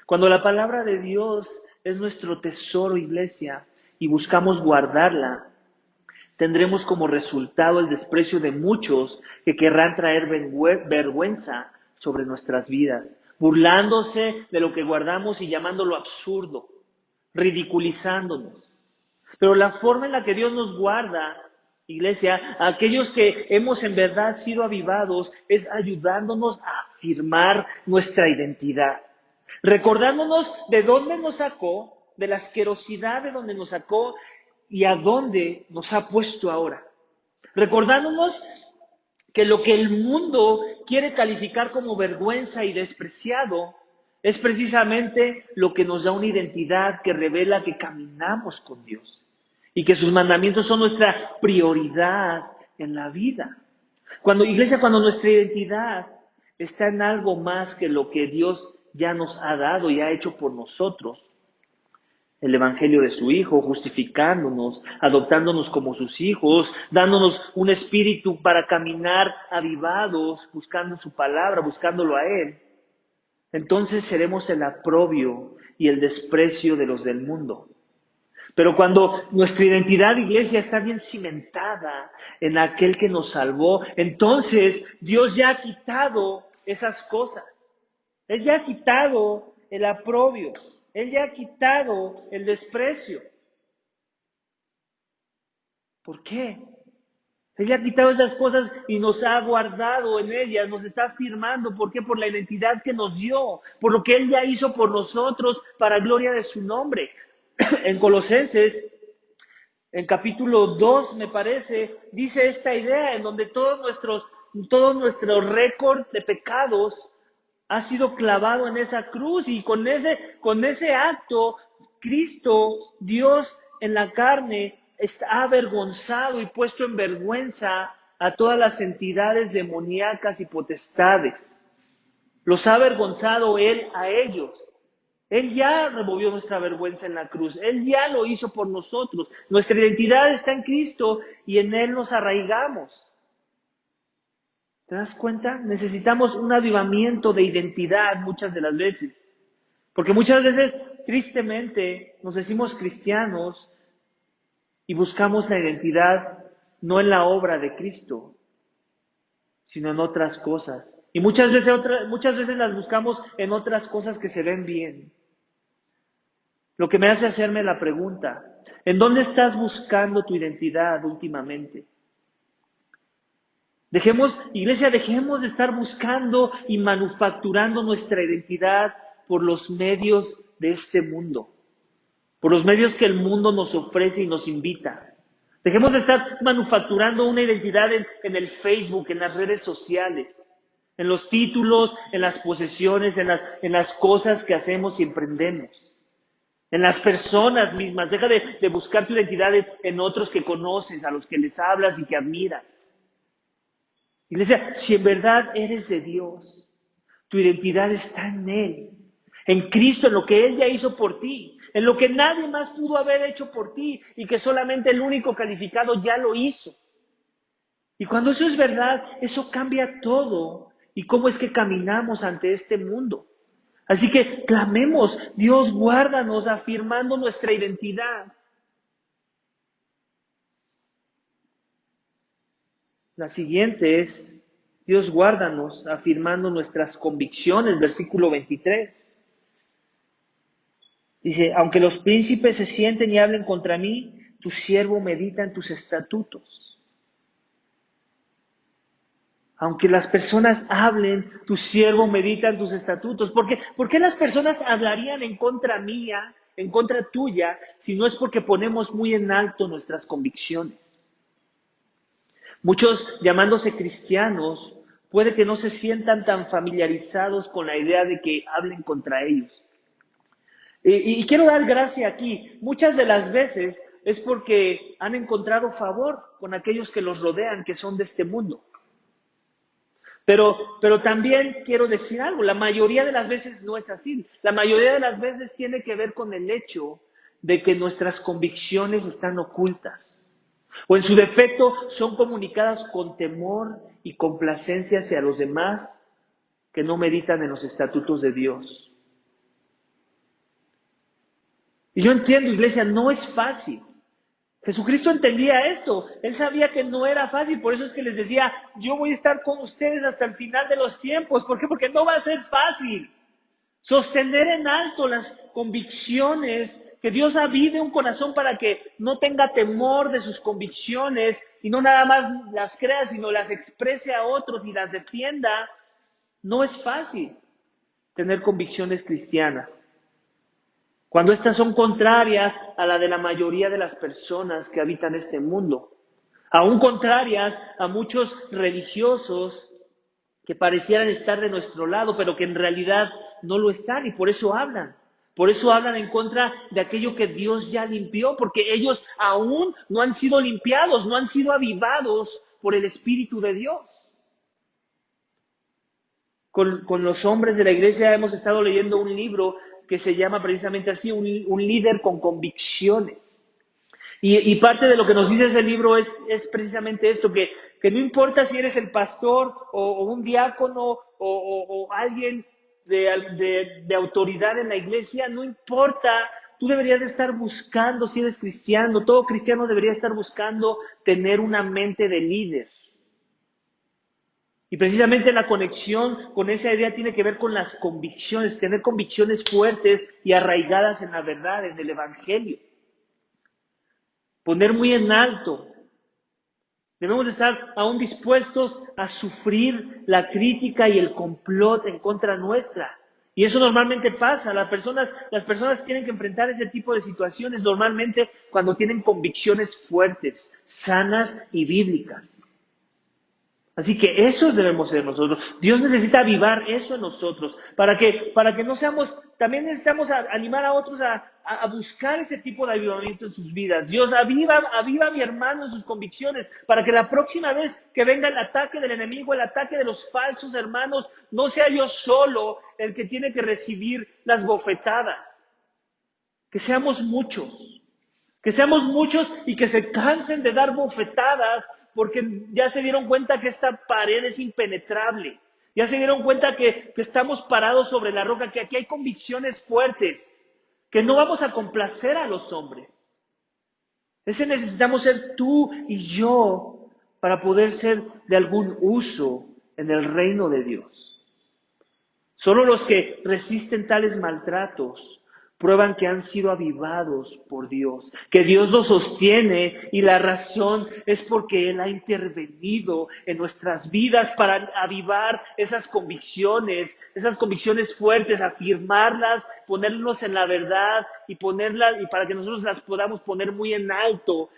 Cuando la palabra de Dios es nuestro tesoro, iglesia, y buscamos guardarla, tendremos como resultado el desprecio de muchos que querrán traer vergüenza sobre nuestras vidas, burlándose de lo que guardamos y llamándolo absurdo, ridiculizándonos. Pero la forma en la que Dios nos guarda, iglesia, a aquellos que hemos en verdad sido avivados, es ayudándonos a afirmar nuestra identidad, recordándonos de dónde nos sacó, de la asquerosidad de donde nos sacó y a dónde nos ha puesto ahora. Recordándonos que lo que el mundo quiere calificar como vergüenza y despreciado es precisamente lo que nos da una identidad que revela que caminamos con Dios y que sus mandamientos son nuestra prioridad en la vida. Iglesia, cuando nuestra identidad está en algo más que lo que Dios ya nos ha dado y ha hecho por nosotros, el evangelio de su Hijo, justificándonos, adoptándonos como sus hijos, dándonos un espíritu para caminar avivados, buscando su palabra, buscándolo a Él, entonces seremos el oprobio y el desprecio de los del mundo. Pero cuando nuestra identidad, iglesia, está bien cimentada en aquel que nos salvó, entonces Dios ya ha quitado esas cosas. Él ya ha quitado el oprobio. Él ya ha quitado el desprecio. ¿Por qué? Él ya ha quitado esas cosas y nos ha guardado en ellas, nos está afirmando. ¿Por qué? Por la identidad que nos dio, por lo que Él ya hizo por nosotros para gloria de su nombre. En Colosenses, en capítulo 2, me parece, dice esta idea en donde todo nuestro récord de pecados ha sido clavado en esa cruz y con ese acto, Cristo, Dios en la carne, ha avergonzado y puesto en vergüenza a todas las entidades demoníacas y potestades. Los ha avergonzado Él a ellos. Él ya removió nuestra vergüenza en la cruz. Él ya lo hizo por nosotros. Nuestra identidad está en Cristo y en Él nos arraigamos. ¿Te das cuenta? Necesitamos un avivamiento de identidad muchas de las veces. Porque muchas veces, tristemente, nos decimos cristianos y buscamos la identidad no en la obra de Cristo, sino en otras cosas. Y muchas veces las buscamos en otras cosas que se ven bien. Lo que me hace hacerme la pregunta, ¿en dónde estás buscando tu identidad últimamente? Iglesia, dejemos de estar buscando y manufacturando nuestra identidad por los medios de este mundo, por los medios que el mundo nos ofrece y nos invita. Dejemos de estar manufacturando una identidad en el Facebook, en las redes sociales, en los títulos, en las posesiones, en las cosas que hacemos y emprendemos, en las personas mismas. Deja de buscar tu identidad en otros que conoces, a los que les hablas y que admiras. Iglesia, si en verdad eres de Dios, tu identidad está en Él, en Cristo, en lo que Él ya hizo por ti, en lo que nadie más pudo haber hecho por ti y que solamente el único calificado ya lo hizo. Y cuando eso es verdad, eso cambia todo y cómo es que caminamos ante este mundo. Así que clamemos, Dios, guárdanos, afirmando nuestra identidad. La siguiente es, Dios, guárdanos, afirmando nuestras convicciones, versículo 23. Dice, aunque los príncipes se sienten y hablen contra mí, tu siervo medita en tus estatutos. Aunque las personas hablen, tu siervo medita en tus estatutos. ¿Por qué las personas hablarían en contra mía, en contra tuya, si no es porque ponemos muy en alto nuestras convicciones? Muchos, llamándose cristianos, puede que no se sientan tan familiarizados con la idea de que hablen contra ellos. Y quiero dar gracia aquí. Muchas de las veces es porque han encontrado favor con aquellos que los rodean, que son de este mundo. Pero también quiero decir algo, la mayoría de las veces no es así. La mayoría de las veces tiene que ver con el hecho de que nuestras convicciones están ocultas. O en su defecto son comunicadas con temor y complacencia hacia los demás que no meditan en los estatutos de Dios. Y yo entiendo, iglesia, no es fácil. Jesucristo entendía esto. Él sabía que no era fácil, por eso es que les decía, yo voy a estar con ustedes hasta el final de los tiempos. ¿Por qué? Porque no va a ser fácil. Sostener en alto las convicciones, que Dios avive un corazón para que no tenga temor de sus convicciones y no nada más las crea, sino las exprese a otros y las defienda. No es fácil tener convicciones cristianas, cuando estas son contrarias a la de la mayoría de las personas que habitan este mundo, aún contrarias a muchos religiosos que parecieran estar de nuestro lado, pero que en realidad no lo están, y por eso hablan. Por eso hablan en contra de aquello que Dios ya limpió, porque ellos aún no han sido limpiados, no han sido avivados por el Espíritu de Dios. Con los hombres de la iglesia hemos estado leyendo un libro que se llama precisamente así, un líder con convicciones. Y parte de lo que nos dice ese libro es precisamente esto, que no importa si eres el pastor o un diácono o alguien de autoridad en la iglesia, no importa, tú deberías estar buscando, si eres cristiano, todo cristiano debería estar buscando tener una mente de líder. Y precisamente la conexión con esa idea tiene que ver con las convicciones, tener convicciones fuertes y arraigadas en la verdad, en el Evangelio. Poner muy en alto. Debemos estar aún dispuestos a sufrir la crítica y el complot en contra nuestra. Y eso normalmente pasa. Las personas tienen que enfrentar ese tipo de situaciones normalmente cuando tienen convicciones fuertes, sanas y bíblicas. Así que esos debemos ser nosotros. Dios necesita avivar eso en nosotros para que no seamos, también necesitamos animar a otros a buscar ese tipo de avivamiento en sus vidas. Dios aviva a mi hermano en sus convicciones para que la próxima vez que venga el ataque del enemigo, el ataque de los falsos hermanos, no sea yo solo el que tiene que recibir las bofetadas. Que seamos muchos. Que seamos muchos y que se cansen de dar bofetadas porque ya se dieron cuenta que esta pared es impenetrable. Ya se dieron cuenta que estamos parados sobre la roca, que aquí hay convicciones fuertes, que no vamos a complacer a los hombres. Ese necesitamos ser tú y yo para poder ser de algún uso en el reino de Dios. Solo los que resisten tales maltratos prueban que han sido avivados por Dios, que Dios los sostiene y la razón es porque Él ha intervenido en nuestras vidas para avivar esas convicciones fuertes, afirmarlas, ponernos en la verdad y para que nosotros las podamos poner muy en alto,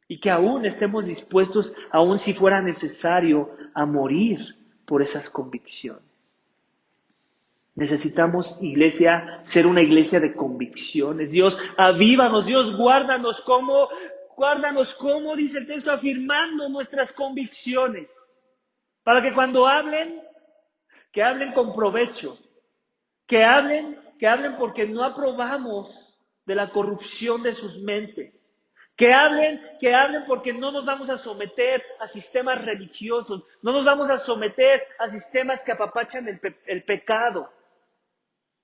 y que aún estemos dispuestos, aún si fuera necesario, a morir por esas convicciones. Necesitamos, iglesia, ser una iglesia de convicciones. Dios, avívanos, Dios, guárdanos como dice el texto, afirmando nuestras convicciones. Para que cuando hablen, que hablen con provecho. Que hablen porque no aprobamos de la corrupción de sus mentes. Que hablen porque no nos vamos a someter a sistemas religiosos. No nos vamos a someter a sistemas que apapachan el pecado.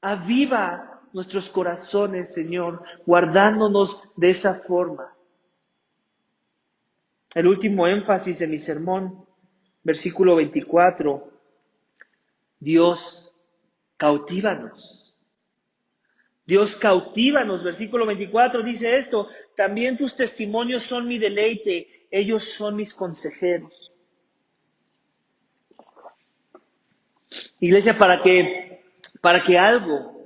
Aviva nuestros corazones, Señor, guardándonos de esa forma. El último énfasis de mi sermón, versículo 24. Dios, cautívanos. Dios, cautívanos. Versículo 24 dice esto: también tus testimonios son mi deleite, ellos son mis consejeros. Iglesia, para que algo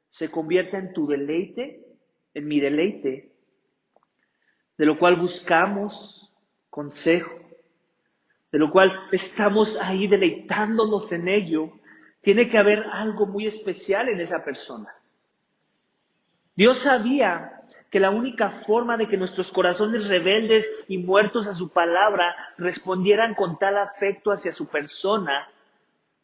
se convierta en tu deleite, en mi deleite, de lo cual buscamos consejo, de lo cual estamos ahí deleitándonos en ello, tiene que haber algo muy especial en esa persona. Dios sabía que la única forma de que nuestros corazones rebeldes y muertos a su palabra respondieran con tal afecto hacia su persona,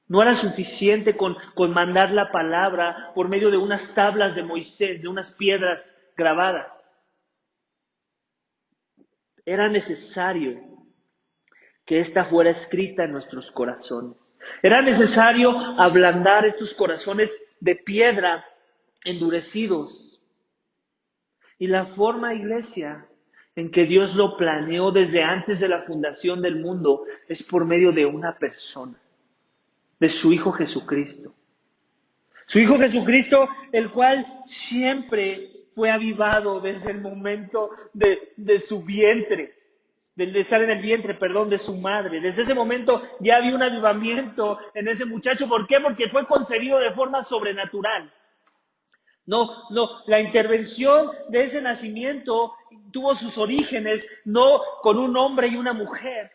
no era suficiente con mandar la palabra por medio de unas tablas de Moisés, de unas piedras grabadas. Era necesario que ésta fuera escrita en nuestros corazones. Era necesario ablandar estos corazones de piedra endurecidos. Y la forma, iglesia, en que Dios lo planeó desde antes de la fundación del mundo es por medio de una persona, de su Hijo Jesucristo. Su Hijo Jesucristo, el cual siempre fue avivado desde el momento de su vientre, de estar en el vientre, perdón, de su madre. Desde ese momento ya había un avivamiento en ese muchacho. ¿Por qué? Porque fue concebido de forma sobrenatural. No, la intervención de ese nacimiento tuvo sus orígenes no con un hombre y una mujer.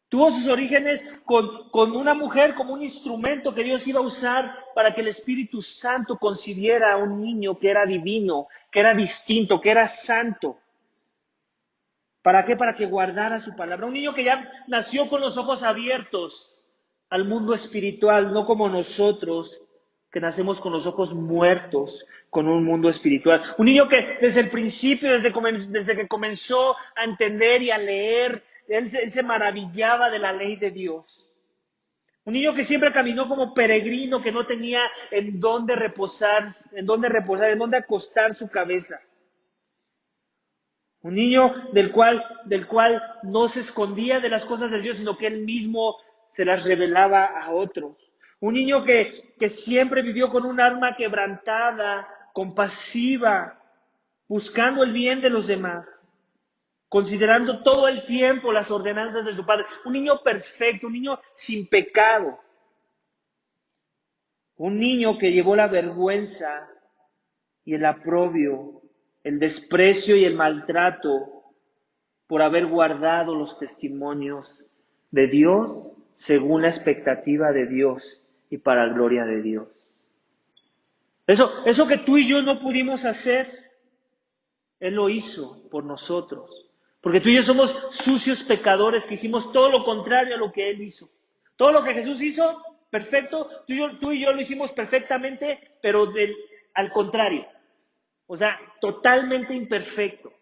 Tuvo sus orígenes con una mujer como un instrumento que Dios iba a usar para que el Espíritu Santo concibiera a un niño que era divino, que era distinto, que era santo. ¿Para qué? Para que guardara su palabra. Un niño que ya nació con los ojos abiertos al mundo espiritual, no como nosotros, que nacemos con los ojos muertos con un mundo espiritual. Un niño que desde el principio, desde que comenzó a entender y a leer, él se maravillaba de la ley de Dios. Un niño que siempre caminó como peregrino, que no tenía en dónde reposar, en dónde acostar su cabeza. Un niño del cual no se escondía de las cosas de Dios, sino que él mismo se las revelaba a otros. Un niño que siempre vivió con un alma quebrantada, compasiva, buscando el bien de los demás, considerando todo el tiempo las ordenanzas de su padre. Un niño perfecto, un niño sin pecado. Un niño que llevó la vergüenza y el oprobio, el desprecio y el maltrato por haber guardado los testimonios de Dios según la expectativa de Dios y para la gloria de Dios. Eso que tú y yo no pudimos hacer, Él lo hizo por nosotros. Porque tú y yo somos sucios pecadores que hicimos todo lo contrario a lo que Él hizo. Todo lo que Jesús hizo, perfecto, tú y yo lo hicimos perfectamente, pero al contrario. O sea, totalmente imperfecto.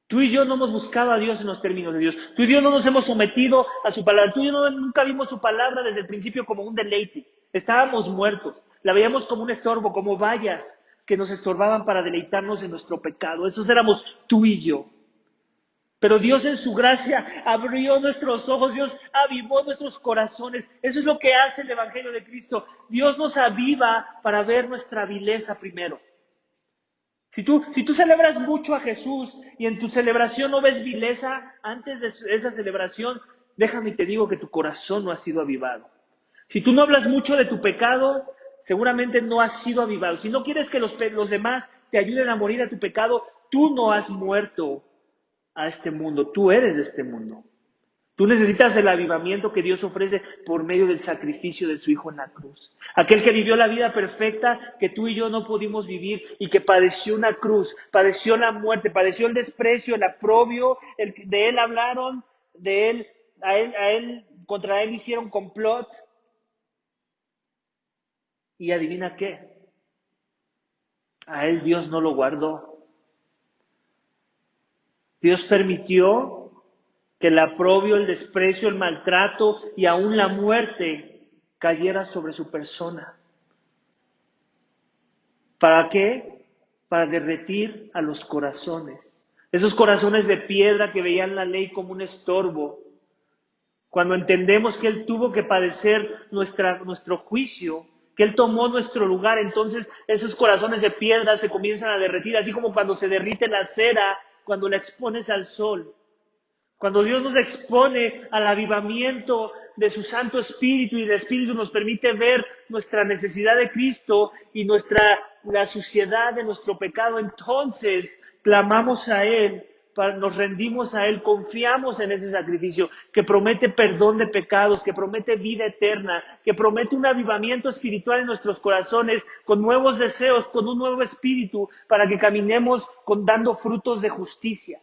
Tú y yo no hemos buscado a Dios en los términos de Dios. Tú y yo no nos hemos sometido a su palabra. Tú y yo nunca vimos su palabra desde el principio como un deleite. Estábamos muertos. La veíamos como un estorbo, como vallas que nos estorbaban para deleitarnos en nuestro pecado. Esos éramos tú y yo. Pero Dios en su gracia abrió nuestros ojos, Dios avivó nuestros corazones. Eso es lo que hace el Evangelio de Cristo. Dios nos aviva para ver nuestra vileza primero. Si tú celebras mucho a Jesús y en tu celebración no ves vileza, antes de esa celebración, déjame y te digo que tu corazón no ha sido avivado. Si tú no hablas mucho de tu pecado, seguramente no has sido avivado. Si no quieres que los demás te ayuden a morir a tu pecado, tú no has muerto a este mundo, tú eres de este mundo. Tú necesitas el avivamiento que Dios ofrece por medio del sacrificio de su Hijo en la cruz. Aquel que vivió la vida perfecta que tú y yo no pudimos vivir y que padeció una cruz, padeció la muerte, padeció el desprecio, el oprobio, de él hablaron, contra él hicieron complot. Y adivina qué, a él Dios no lo guardó. Dios permitió que el oprobio, el desprecio, el maltrato y aún la muerte cayera sobre su persona. ¿Para qué? Para derretir a los corazones. Esos corazones de piedra que veían la ley como un estorbo. Cuando entendemos que Él tuvo que padecer nuestro juicio, que Él tomó nuestro lugar, entonces esos corazones de piedra se comienzan a derretir, así como cuando se derrite la cera, cuando la expones al sol. Cuando Dios nos expone al avivamiento de su Santo Espíritu y el Espíritu nos permite ver nuestra necesidad de Cristo y la suciedad de nuestro pecado, entonces clamamos a Él, nos rendimos a Él, confiamos en ese sacrificio que promete perdón de pecados, que promete vida eterna, que promete un avivamiento espiritual en nuestros corazones, con nuevos deseos, con un nuevo espíritu, para que caminemos dando frutos de justicia.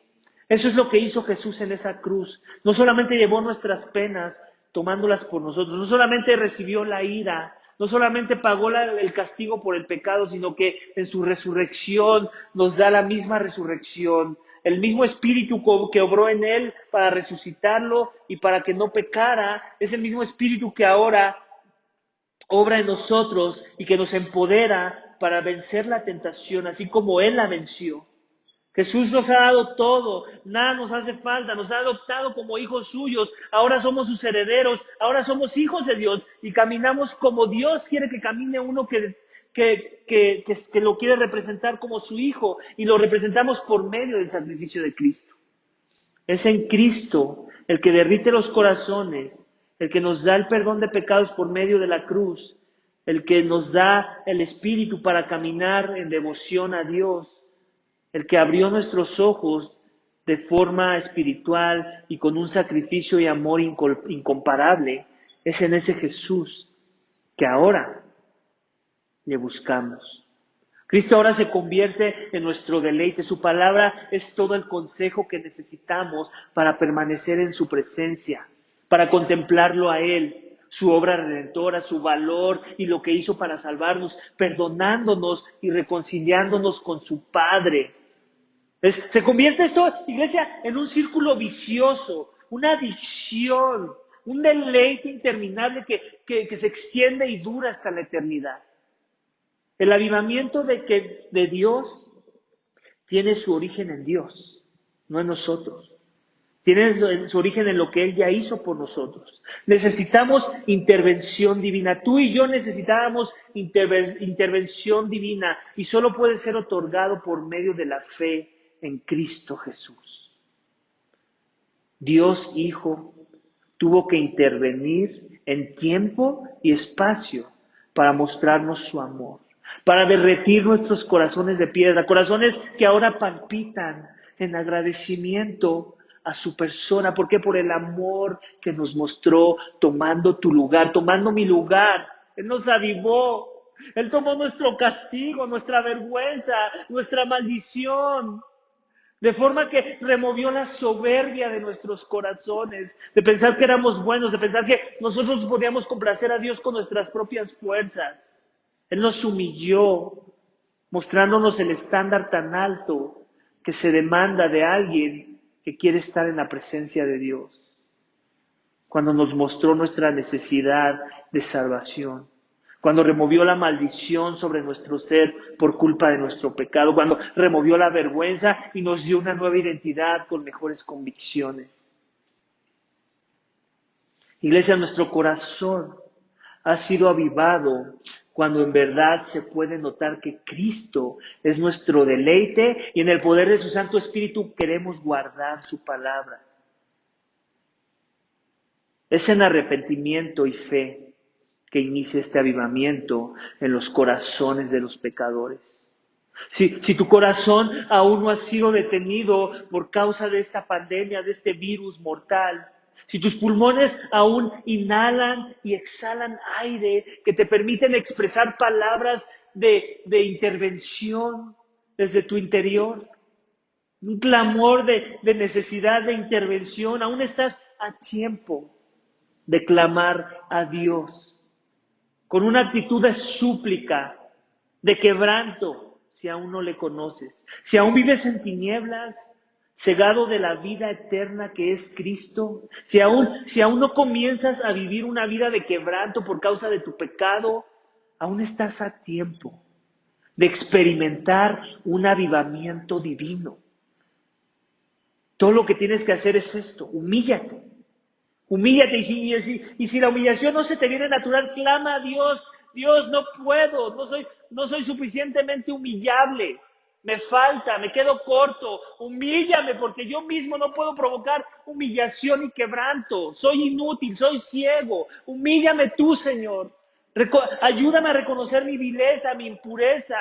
Eso es lo que hizo Jesús en esa cruz. No solamente llevó nuestras penas tomándolas por nosotros, no solamente recibió la ira, no solamente pagó el castigo por el pecado, sino que en su resurrección nos da la misma resurrección. El mismo espíritu que obró en él para resucitarlo y para que no pecara, es el mismo espíritu que ahora obra en nosotros y que nos empodera para vencer la tentación, así como él la venció. Jesús nos ha dado todo, nada nos hace falta, nos ha adoptado como hijos suyos, ahora somos sus herederos, ahora somos hijos de Dios y caminamos como Dios quiere que camine uno que lo quiere representar como su hijo y lo representamos por medio del sacrificio de Cristo. Es en Cristo el que derrite los corazones, el que nos da el perdón de pecados por medio de la cruz, el que nos da el Espíritu para caminar en devoción a Dios, el que abrió nuestros ojos de forma espiritual y con un sacrificio y amor incomparable. Es en ese Jesús que ahora le buscamos. Cristo ahora se convierte en nuestro deleite. Su palabra es todo el consejo que necesitamos para permanecer en su presencia, para contemplarlo a Él, su obra redentora, su valor y lo que hizo para salvarnos, perdonándonos y reconciliándonos con su Padre. Se convierte esto, iglesia, en un círculo vicioso, una adicción, un deleite interminable que se extiende y dura hasta la eternidad. El avivamiento de Dios tiene su origen en Dios, no en nosotros. Tiene su origen en lo que Él ya hizo por nosotros. Necesitamos intervención divina. Tú y yo necesitábamos intervención divina y solo puede ser otorgado por medio de la fe en Cristo Jesús. Dios Hijo tuvo que intervenir en tiempo y espacio para mostrarnos su amor, para derretir nuestros corazones de piedra, corazones que ahora palpitan en agradecimiento a su persona. ¿Por qué? Por el amor que nos mostró tomando tu lugar, tomando mi lugar. Él nos avivó. Él tomó nuestro castigo, nuestra vergüenza, nuestra maldición. De forma que removió la soberbia de nuestros corazones, de pensar que éramos buenos, de pensar que nosotros podíamos complacer a Dios con nuestras propias fuerzas. Él nos humilló, mostrándonos el estándar tan alto que se demanda de alguien que quiere estar en la presencia de Dios. Cuando nos mostró nuestra necesidad de salvación. Cuando removió la maldición sobre nuestro ser por culpa de nuestro pecado, cuando removió la vergüenza y nos dio una nueva identidad con mejores convicciones. Iglesia, nuestro corazón ha sido avivado cuando en verdad se puede notar que Cristo es nuestro deleite y en el poder de su Santo Espíritu queremos guardar su palabra. Es en arrepentimiento y fe que inicie este avivamiento en los corazones de los pecadores. Si tu corazón aún no ha sido detenido por causa de esta pandemia, de este virus mortal, si tus pulmones aún inhalan y exhalan aire que te permiten expresar palabras de intervención desde tu interior, un clamor de necesidad de intervención, aún estás a tiempo de clamar a Dios con una actitud de súplica, de quebranto, si aún no le conoces. Si aún vives en tinieblas, cegado de la vida eterna que es Cristo, si aún no comienzas a vivir una vida de quebranto por causa de tu pecado, aún estás a tiempo de experimentar un avivamiento divino. Todo lo que tienes que hacer es esto, humíllate. Humíllate y si la humillación no se te viene natural, clama a Dios. Dios, no puedo, no soy suficientemente humillable. Me falta, me quedo corto. Humíllame porque yo mismo no puedo provocar humillación y quebranto. Soy inútil, soy ciego. Humíllame tú, Señor. Ayúdame a reconocer mi vileza, mi impureza,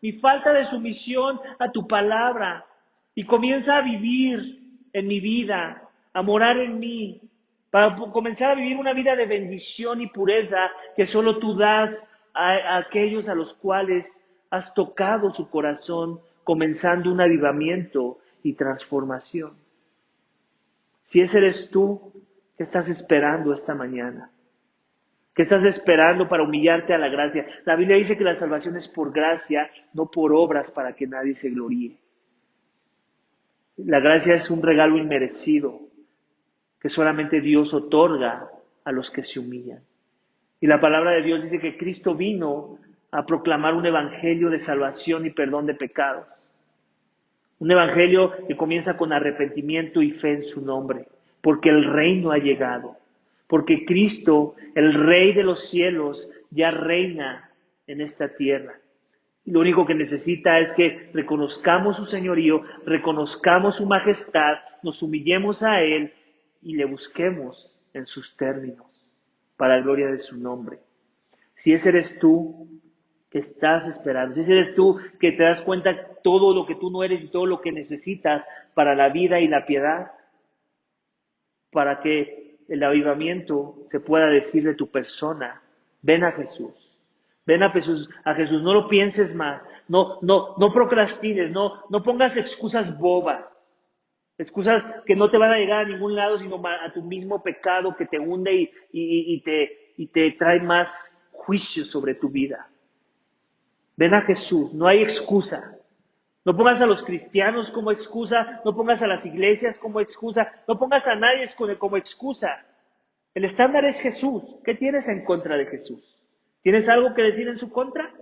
mi falta de sumisión a tu palabra. Y comienza a vivir en mi vida, a morar en mí, para comenzar a vivir una vida de bendición y pureza que solo tú das a aquellos a los cuales has tocado su corazón, comenzando un avivamiento y transformación. Si ese eres tú, ¿qué estás esperando esta mañana? ¿Qué estás esperando para humillarte a la gracia? La Biblia dice que la salvación es por gracia, no por obras para que nadie se gloríe. La gracia es un regalo inmerecido que solamente Dios otorga a los que se humillan. Y la palabra de Dios dice que Cristo vino a proclamar un evangelio de salvación y perdón de pecados. Un evangelio que comienza con arrepentimiento y fe en su nombre, porque el reino ha llegado, porque Cristo, el Rey de los cielos, ya reina en esta tierra. Y lo único que necesita es que reconozcamos su señorío, reconozcamos su majestad, nos humillemos a Él y le busquemos en sus términos, para la gloria de su nombre. Si ese eres tú que estás esperando, si ese eres tú que te das cuenta todo lo que tú no eres y todo lo que necesitas para la vida y la piedad, para que el avivamiento se pueda decir de tu persona, ven a Jesús. Ven a Jesús, no lo pienses más, no procrastines, no pongas excusas bobas, excusas que no te van a llegar a ningún lado, sino a tu mismo pecado que te hunde y te trae más juicio sobre tu vida. Ven a Jesús, no hay excusa. No pongas a los cristianos como excusa, no pongas a las iglesias como excusa, no pongas a nadie como excusa. El estándar es Jesús. ¿Qué tienes en contra de Jesús? ¿Tienes algo que decir en su contra?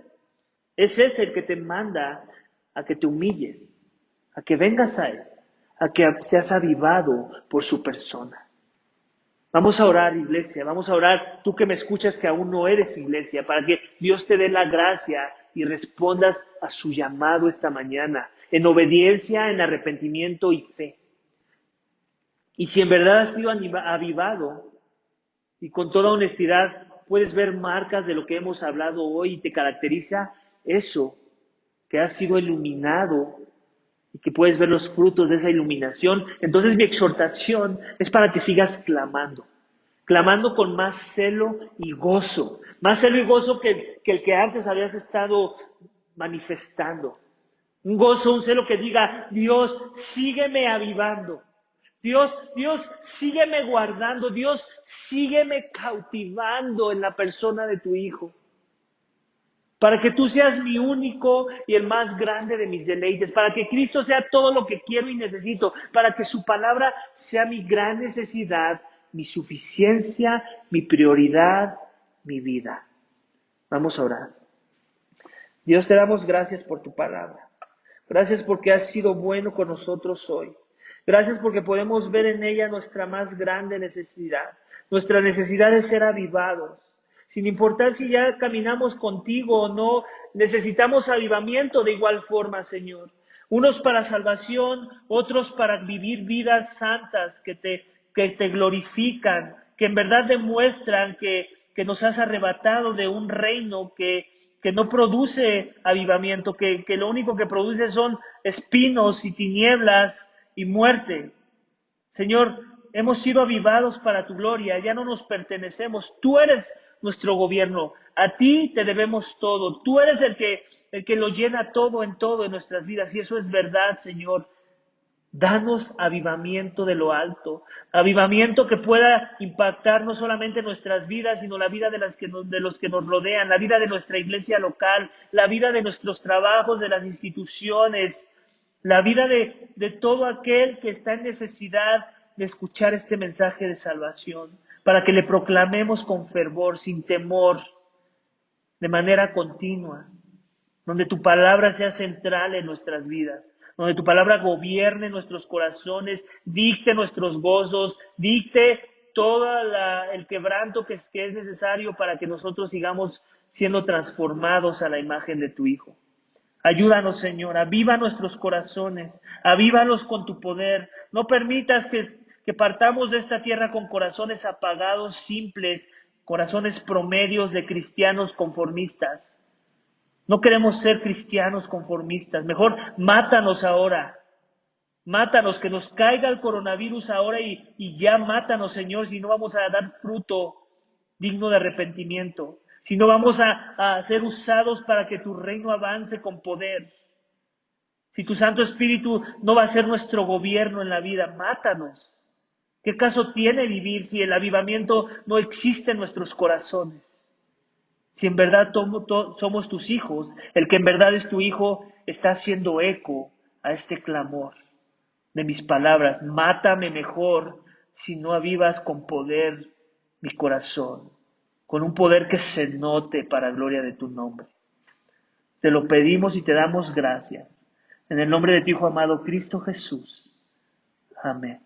Ese es el que te manda a que te humilles, a que vengas a Él, a que seas avivado por su persona. Vamos a orar, iglesia, vamos a orar, tú que me escuchas que aún no eres iglesia, para que Dios te dé la gracia y respondas a su llamado esta mañana, en obediencia, en arrepentimiento y fe. Y si en verdad has sido avivado y con toda honestidad puedes ver marcas de lo que hemos hablado hoy y te caracteriza eso, que has sido iluminado y que puedes ver los frutos de esa iluminación, entonces mi exhortación es para que sigas clamando con más celo y gozo, más celo y gozo que el que antes habías estado manifestando. Un gozo, un celo que diga, Dios, sígueme avivando. Dios, sígueme guardando. Dios, sígueme cautivando en la persona de tu Hijo. Para que tú seas mi único y el más grande de mis deleites. Para que Cristo sea todo lo que quiero y necesito. Para que su palabra sea mi gran necesidad, mi suficiencia, mi prioridad, mi vida. Vamos a orar. Dios, te damos gracias por tu palabra. Gracias porque has sido bueno con nosotros hoy. Gracias porque podemos ver en ella nuestra más grande necesidad. Nuestra necesidad de ser avivados. Sin importar si ya caminamos contigo o no, necesitamos avivamiento de igual forma, Señor. Unos para salvación, otros para vivir vidas santas que te glorifican, que en verdad demuestran que nos has arrebatado de un reino que no produce avivamiento, que lo único que produce son espinos y tinieblas y muerte. Señor, hemos sido avivados para tu gloria, ya no nos pertenecemos, tú eres nuestro gobierno, a ti te debemos todo, tú eres el que lo llena todo en nuestras vidas, y eso es verdad, Señor. Danos avivamiento de lo alto, avivamiento que pueda impactar no solamente nuestras vidas, sino la vida de los que nos rodean, la vida de nuestra iglesia local, la vida de nuestros trabajos, de las instituciones, la vida de todo aquel que está en necesidad de escuchar este mensaje de salvación, para que le proclamemos con fervor, sin temor, de manera continua, donde tu palabra sea central en nuestras vidas, donde tu palabra gobierne nuestros corazones, dicte nuestros gozos, dicte todo el quebranto que es necesario para que nosotros sigamos siendo transformados a la imagen de tu Hijo. Ayúdanos, Señor, aviva nuestros corazones, avívalos con tu poder. No permitas que partamos de esta tierra con corazones apagados, simples, corazones promedios de cristianos conformistas. No queremos ser cristianos conformistas. Mejor mátanos ahora. Mátanos, que nos caiga el coronavirus ahora y ya mátanos, Señor, si no vamos a dar fruto digno de arrepentimiento. Si no vamos a ser usados para que tu reino avance con poder. Si tu Santo Espíritu no va a ser nuestro gobierno en la vida, mátanos. ¿Qué caso tiene vivir si el avivamiento no existe en nuestros corazones? Si en verdad somos tus hijos, el que en verdad es tu hijo está haciendo eco a este clamor de mis palabras. Mátame mejor si no avivas con poder mi corazón, con un poder que se note para gloria de tu nombre. Te lo pedimos y te damos gracias. En el nombre de tu Hijo amado, Cristo Jesús. Amén.